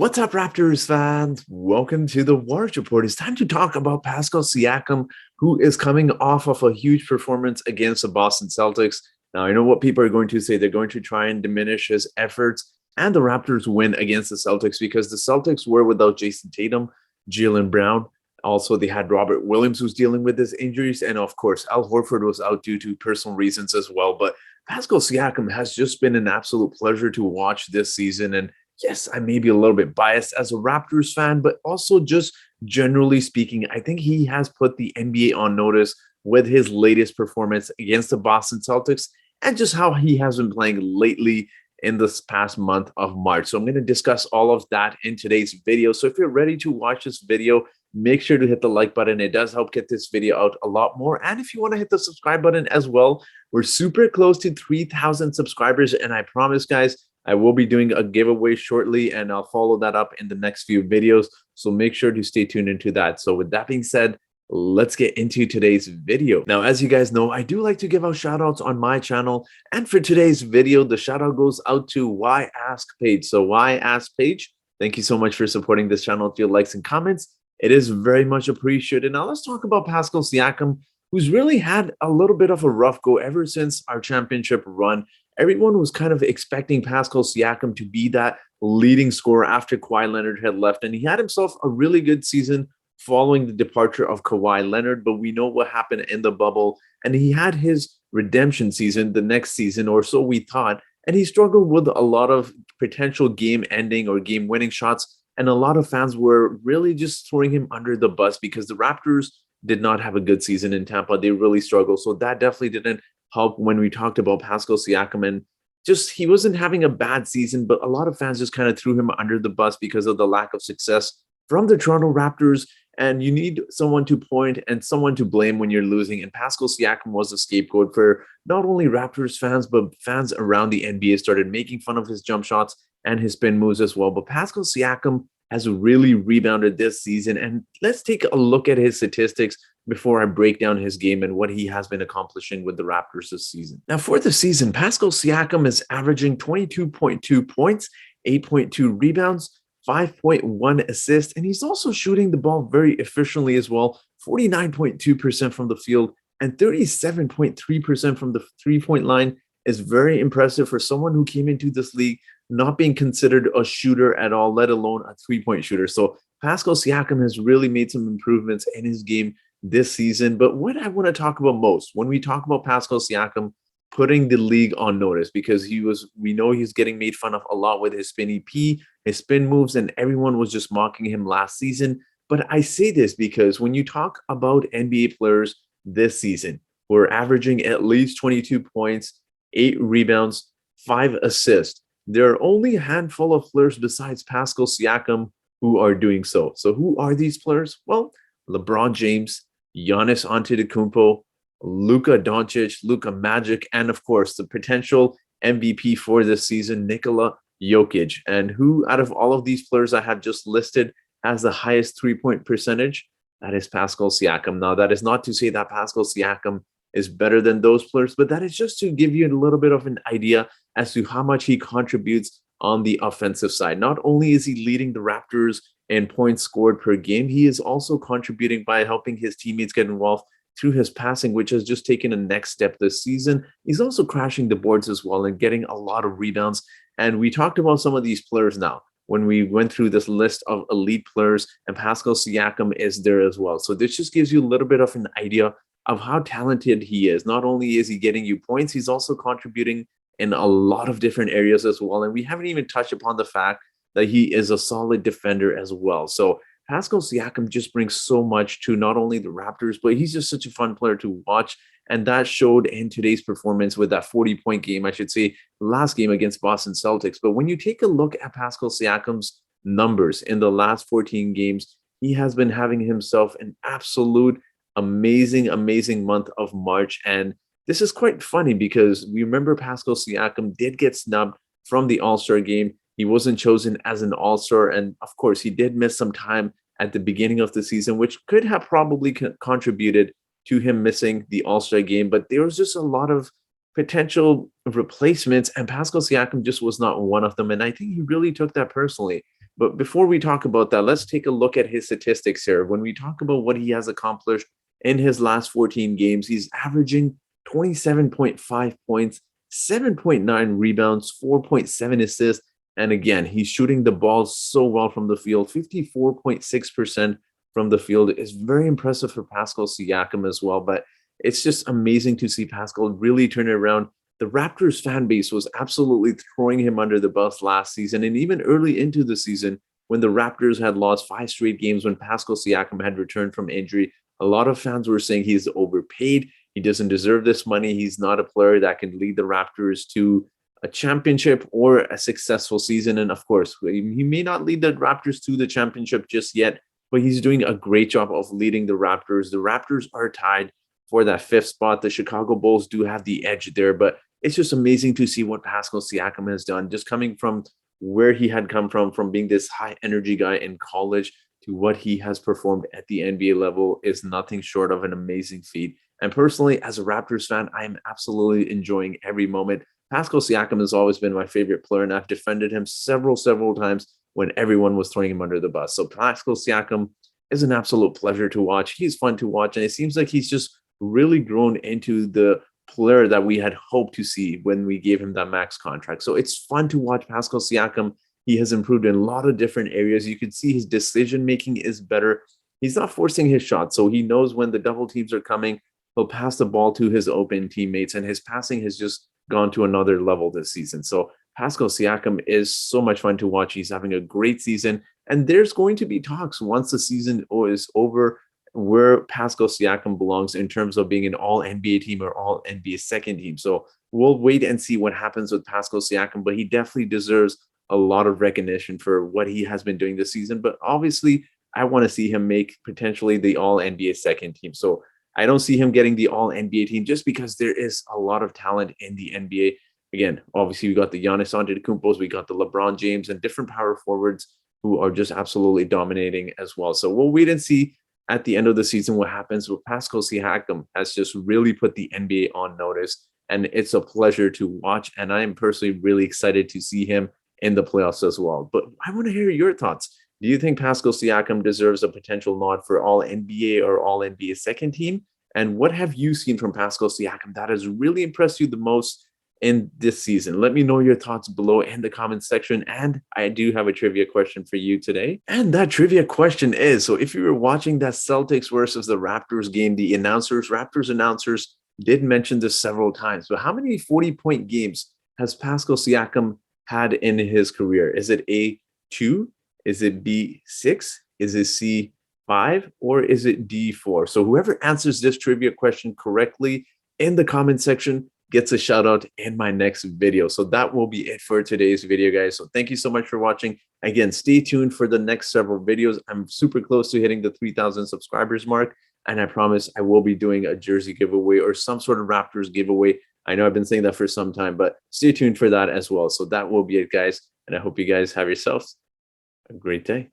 What's up, Raptors fans? Welcome to the Warriors Report. It's time to talk about Pascal Siakam, who is coming off of a huge performance against the Boston Celtics. Now, I know what people are going to say. They're going to try and diminish his efforts and the Raptors win against the Celtics because the Celtics were without Jason Tatum, Jaylen Brown. Also, they had Robert Williams, who's dealing with his injuries. And of course, Al Horford was out due to personal reasons as well. But Pascal Siakam has just been an absolute pleasure to watch this season. And yes, I may be a little bit biased as a Raptors fan, but also just generally speaking, I think he has put the NBA on notice with his latest performance against the Boston Celtics and just how he has been playing lately in this past month of March. So I'm going to discuss all of that in today's video. So if you're ready to watch this video, make sure to hit the like button. It does help get this video out a lot more. And if you want to hit the subscribe button as well, we're super close to 3,000 subscribers. And I promise, guys, I will be doing a giveaway shortly, and I'll follow that up in the next few videos. So make sure to stay tuned into that. So with that being said, let's get into today's video. Now, as you guys know, I do like to give out shout outs on my channel. And for today's video, the shout out goes out to Why Ask Page. So Why Ask Page, thank you so much for supporting this channel with your likes and comments. It is very much appreciated. Now let's talk about Pascal Siakam, who's really had a little bit of a rough go ever since our championship run. Everyone was kind of expecting Pascal Siakam to be that leading scorer after Kawhi Leonard had left. And he had himself a really good season following the departure of Kawhi Leonard. But we know what happened in the bubble. And he had his redemption season the next season, or so we thought. And he struggled with a lot of potential game-ending or game-winning shots. And a lot of fans were really just throwing him under the bus because the Raptors did not have a good season in Tampa. They really struggled. So that definitely didn't help when we talked about Pascal Siakam, and just he wasn't having a bad season, but a lot of fans just kind of threw him under the bus because of the lack of success from the Toronto Raptors. And you need someone to point and someone to blame when you're losing. And Pascal Siakam was a scapegoat for not only Raptors fans, but fans around the NBA started making fun of his jump shots and his spin moves as well. But Pascal Siakam has really rebounded this season. And let's take a look at his statistics before I break down his game and what he has been accomplishing with the Raptors this season. Now, for the season, Pascal Siakam is averaging 22.2 points, 8.2 rebounds, 5.1 assists, and he's also shooting the ball very efficiently as well, 49.2% from the field and 37.3% from the three-point line is very impressive for someone who came into this league not being considered a shooter at all, let alone a three-point shooter. So Pascal Siakam has really made some improvements in his game this season. But what I want to talk about most when we talk about Pascal Siakam putting the league on notice, because we know he's getting made fun of a lot with his spinny P, his spin moves, and everyone was just mocking him last season. But I say this because when you talk about NBA players this season who are averaging at least 22 points, 8 rebounds, 5 assists, there are only a handful of players besides Pascal Siakam who are doing so. So who are these players? Well, LeBron James, Giannis Antetokounmpo, Luka Doncic, Luka Magic, and of course, the potential MVP for this season, Nikola Jokic. And who out of all of these players I have just listed has the highest three-point percentage? That is Pascal Siakam. Now, that is not to say that Pascal Siakam is better than those players, but that is just to give you a little bit of an idea as to how much he contributes on the offensive side. Not only is he leading the Raptors in points scored per game, he is also contributing by helping his teammates get involved through his passing, which has just taken a next step this season. He's also crashing the boards as well and getting a lot of rebounds. And we talked about some of these players now when we went through this list of elite players, and Pascal Siakam is there as well. So this just gives you a little bit of an idea of how talented he is. Not only is he getting you points, he's also contributing in a lot of different areas as well. And we haven't even touched upon the fact that he is a solid defender as well. So Pascal Siakam just brings so much to not only the Raptors, but he's just such a fun player to watch. And that showed in today's performance with that 40-point game, I should say, last game against Boston Celtics. But when you take a look at Pascal Siakam's numbers in the last 14 games, he has been having himself an absolute amazing month of March. And this is quite funny because we remember Pascal Siakam did get snubbed from the All-Star game. He wasn't chosen as an All-Star. And of course, he did miss some time at the beginning of the season, which could have probably contributed to him missing the All-Star game. But there was just a lot of potential replacements, and Pascal Siakam just was not one of them. And I think he really took that personally But before we talk about that, let's take a look at his statistics here. When we talk about what he has accomplished in his last 14 games, he's averaging 27.5 points, 7.9 rebounds, 4.7 assists. And again, he's shooting the ball so well from the field. 54.6% from the field is very impressive for Pascal Siakam as well. But it's just amazing to see Pascal really turn it around. The Raptors fan base was absolutely throwing him under the bus last season, and even early into the season when the Raptors had lost 5 straight games when Pascal Siakam had returned from injury. A lot of fans were saying he's overpaid. He doesn't deserve this money. He's not a player that can lead the Raptors to a championship or a successful season. And of course, he may not lead the Raptors to the championship just yet, but he's doing a great job of leading the Raptors. The Raptors are tied for that 5th spot. The Chicago Bulls do have the edge there, but it's just amazing to see what Pascal Siakam has done, just coming from where he had come from being this high energy guy in college to what he has performed at the NBA level is nothing short of an amazing feat. And personally, as a Raptors fan, I am absolutely enjoying every moment. Pascal Siakam has always been my favorite player, and I've defended him several times when everyone was throwing him under the bus. So Pascal Siakam is an absolute pleasure to watch. He's fun to watch, and it seems like he's just really grown into the player that we had hoped to see when we gave him that max contract. So it's fun to watch Pascal Siakam. He has improved in a lot of different areas. You can see his decision making is better. He's not forcing his shots, so he knows when the double teams are coming, he'll pass the ball to his open teammates, and his passing has just gone to another level this season. So Pascal Siakam is so much fun to watch. He's having a great season, and there's going to be talks once the season is over where Pascal Siakam belongs in terms of being an all NBA team or all NBA second team. So we'll wait and see what happens with Pascal Siakam, but he definitely deserves a lot of recognition for what he has been doing this season. But obviously, I want to see him make potentially the all NBA second team. So I don't see him getting the all NBA team just because there is a lot of talent in the NBA. Again, obviously, we got the Giannis Antetokounmpos, we got the LeBron James, and different power forwards who are just absolutely dominating as well. So we'll wait and see at the end of the season what happens with Pascal Siakam. Has just really put the NBA on notice, and it's a pleasure to watch. And I am personally really excited to see him in the playoffs as well. But I want to hear your thoughts. Do you think Pascal Siakam deserves a potential nod for all NBA or all NBA second team? And what have you seen from Pascal Siakam that has really impressed you the most in this season? Let me know your thoughts below in the comment section. And I do have a trivia question for you today. And that trivia question is, so if you were watching that Celtics versus the Raptors game, the Raptors announcers did mention this several times, but how many 40-point games has Pascal Siakam had in his career? Is it A2? Is it B6? Is it C5? Or is it D4? So whoever answers this trivia question correctly in the comment section gets a shout out in my next video. So that will be it for today's video, guys. So thank you so much for watching. Again, stay tuned for the next several videos. I'm super close to hitting the 3,000 subscribers mark, and I promise I will be doing a jersey giveaway or some sort of Raptors giveaway. I know I've been saying that for some time, but stay tuned for that as well. So that will be it, guys. And I hope you guys have yourselves a great day.